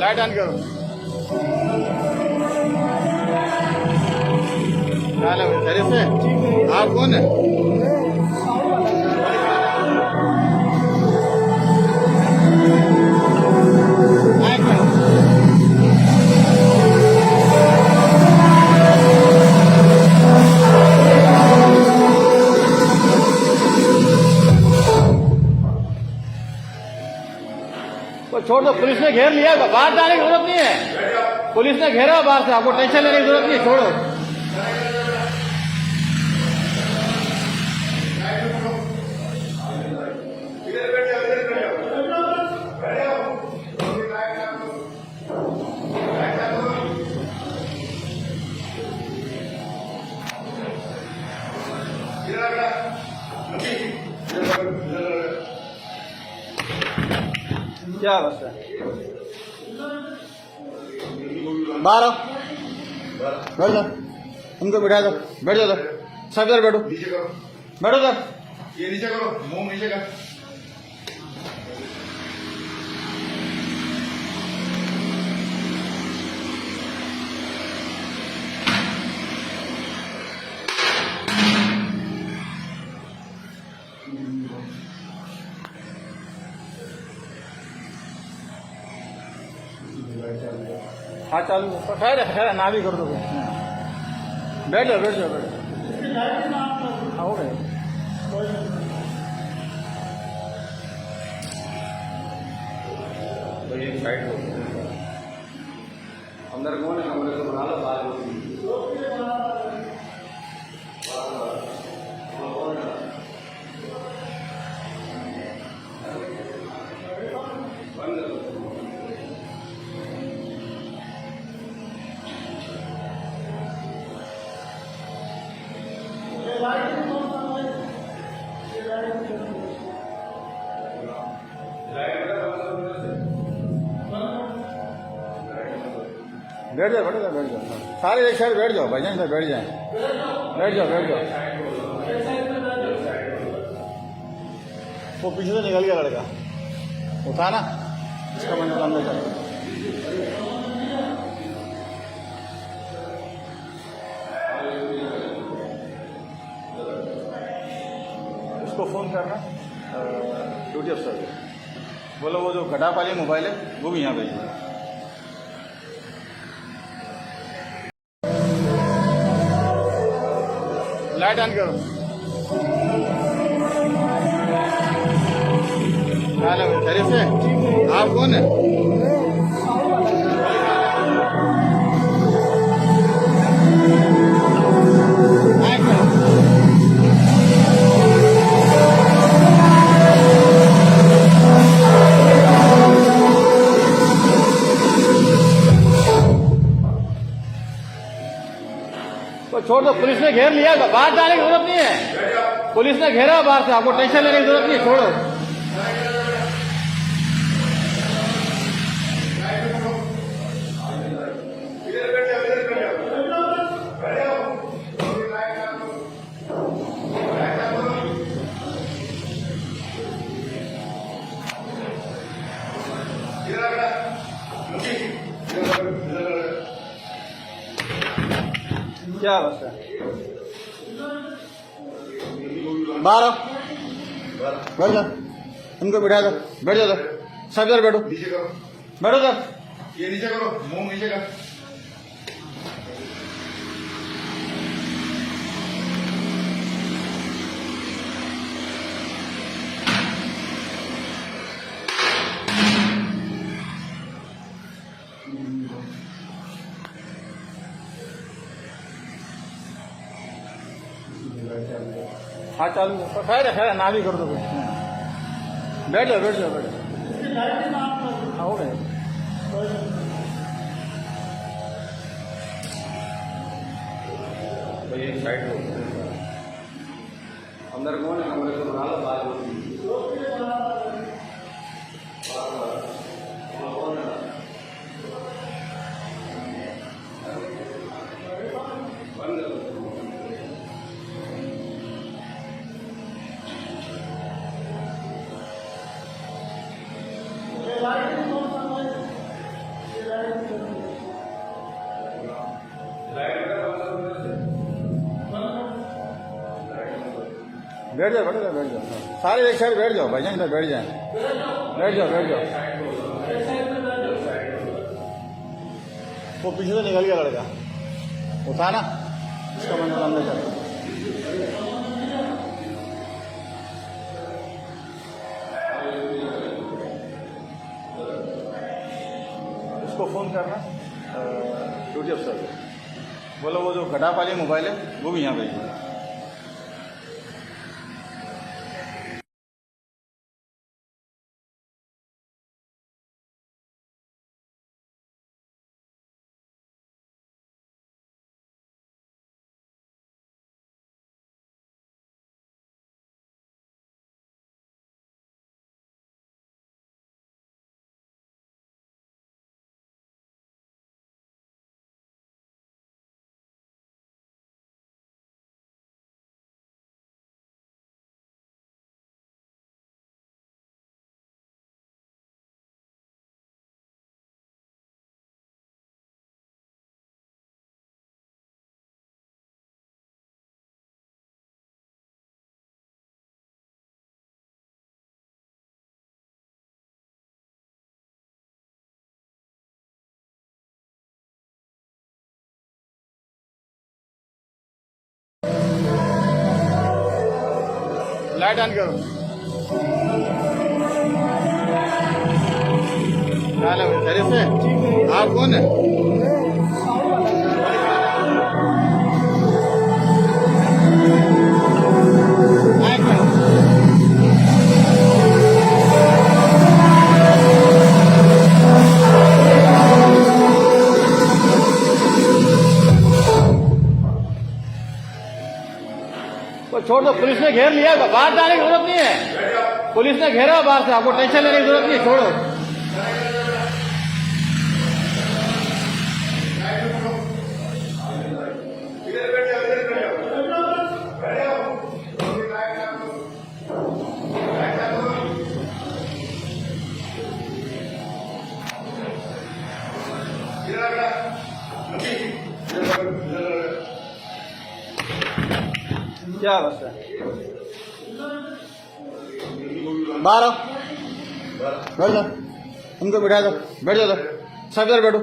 Light on करो। क्या लग खैरियत से? आप कौन है? वो छोड़ दो, पुलिस ने घेर लिया, बाहर जाने की जरूरत नहीं है। पुलिस ने घेरा बाहर से, आपको टेंशन लेने की जरूरत नहीं है, छोड़ो। क्या अवस्था है? बाहर आओ, बैठ जाओ, उनको बिठा दो, बैठ जाओ, सब इधर बैठो, बैठो सर, ये नीचे करो, मुंह नीचे कर। हाँ चालू है, खैर है ना भी कर दो। बैठ जाओ बैठ जाओ बैठ जाओ। हाँ हो गए। तो ये साइड हो अंदर कौन है? कमरे को बना लो, बाहर बैठ जाओ, बैठ जाओ, बैठ जाओ, सारे एक साइड बैठ जाओ भाईजान, इधर बैठ जाए, बैठ जाओ बैठ जाओ। वो पीछे से निकल गया लड़का, उठा ना, इसका मैंने अंदर चल। उसको फोन करना ड्यूटी अफसर को, बोलो वो जो घटा वाली मोबाइल है वो भी यहाँ भेजिए। लाइट ऑन करो। क्या लग खैरियत से? आप कौन है? वो छोड़ दो, पुलिस ने घेर लिया, बाहर जाने की जरूरत नहीं है। पुलिस ने घेरा बाहर से, आपको टेंशन लेने की जरूरत नहीं है, छोड़ो। क्या अवस्था है? बाहर आओ, बैठ जाओ, उनको बिठा दो, बैठ जाओ, सब इधर बैठो, बैठो सर, ये नीचे करो, मुंह नीचे कर। हाँ चालू है, खैर है ना भी कर दो। बैठ जाओ बैठ जाओ बैठ जाओ। हाँ हो गए। तो ये साइड हो अंदर कौन है? कमरे को बना लो, बाहर बैठ जाओ, बैठ जाओ, बैठ जाओ, सारे एक साइड बैठ जाओ भाईजान, इधर बैठ जाए, बैठ जाओ, बैठ जाओ। वो पीछे से निकल गया लड़का, उठाना इसका मन अंदर चल। उसको फोन करना ड्यूटी अफसर को, बोलो वो जो घटा वाली मोबाइल है वो भी यहाँ भेजिए। लाइट ऑन करो। क्या लग खैरियत से? आप कौन है? छोड़ दो, पुलिस ने घेर लिया, बाहर जाने की जरूरत नहीं है, पुलिस ने घेरा बाहर से, आपको टेंशन लेने की जरूरत नहीं है, छोड़ो। क्या अवस्था है? बाहर आओ, बैठ जाओ, उनको बिठा दो, बैठ जाओ, सब इधर बैठो,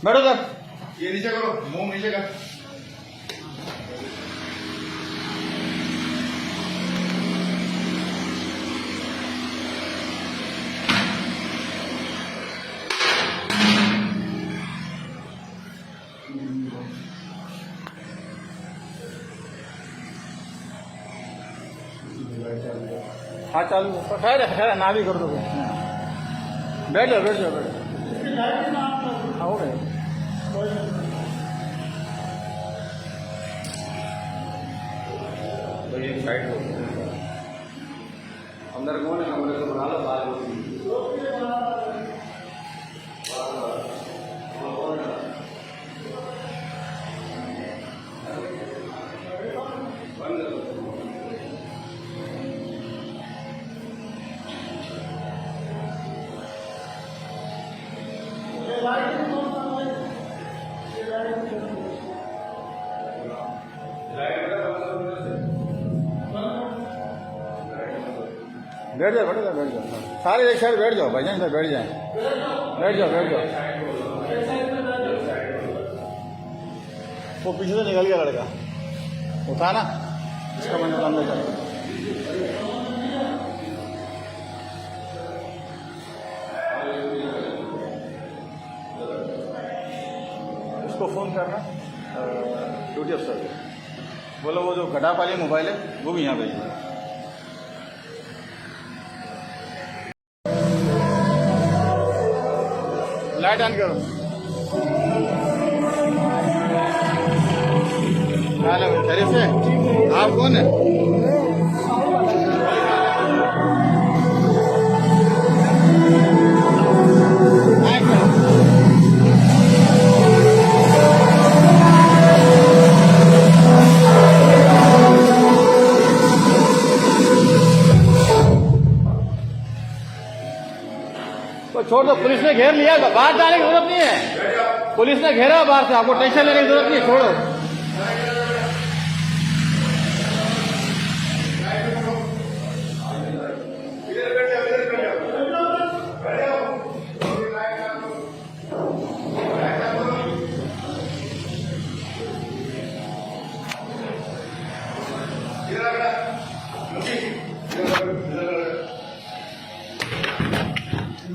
बैठो सर, ये नीचे करो, मुंह नीचे कर। हाँ चालू, खैर खैर ना भी कर दो, बैठ जाओ, बैठ जाओ, बैठ जाओ, हाँ हो गए। तो ये साइड हो अंदर कौन है, कमरे को बना लो, बाहर बैठ जाओ, बैठ जाओ, बैठ जाओ, सारे एक साइड बैठ जाओ भाईजान, इधर बैठ जाए, बैठ जाओ, बैठ जाओ। वो पीछे से निकल गया लड़का, उठाना इसका मन अंदर चल। उसको फोन करना ड्यूटी अफसर को, बोलो वो जो घटा वाली मोबाइल है वो भी यहाँ भेजिए। लाइट ऑन करो। क्या लग खैरियत से? आप कौन है? छोड़ दो, पुलिस ने घेर लिया, बाहर जाने की जरूरत नहीं है, पुलिस ने घेरा बाहर से, आपको टेंशन लेने की जरूरत नहीं है, छोड़ो।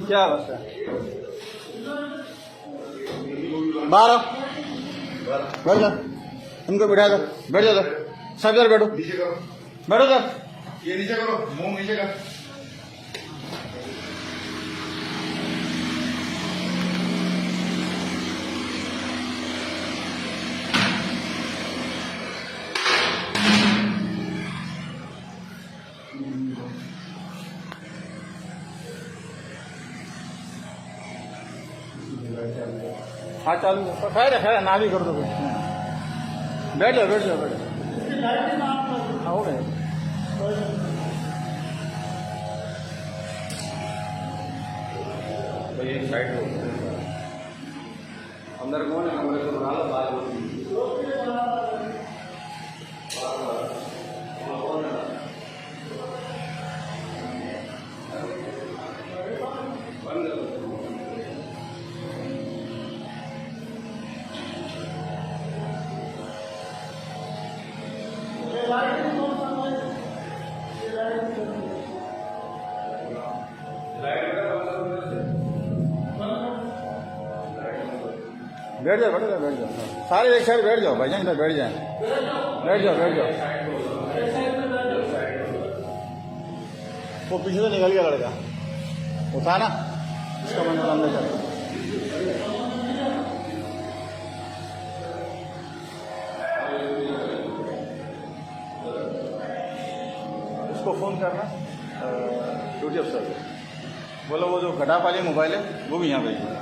क्या बस है बाहर आओ, बैठ जा, इनको बिठा दो, बैठ जाओ, सब इधर बैठो, नीचे करो, बैठो सर, ये नीचे करो, मुंह नीचे कर। हाँ चालू है, खैर है ना भी कर दो, बैठ जाओ बैठ जाओ बैठ जाओ, हाँ हो गए। साइड हो अंदर कौन है, कमरे को बना लो बाहर। बैठ जाओ बैठ जाओ बैठ जाओ, सारे एक साइड बैठ जाओ भाईजान, इधर बैठ जाए, बैठ जाओ बैठ जाओ। वो पीछे से निकल गया लड़का, उठा ना इसका मन अंदर चल। उसको फोन करना ड्यूटी अफसर को, बोलो वो जो घटा वाली मोबाइल है वो भी यहाँ पे।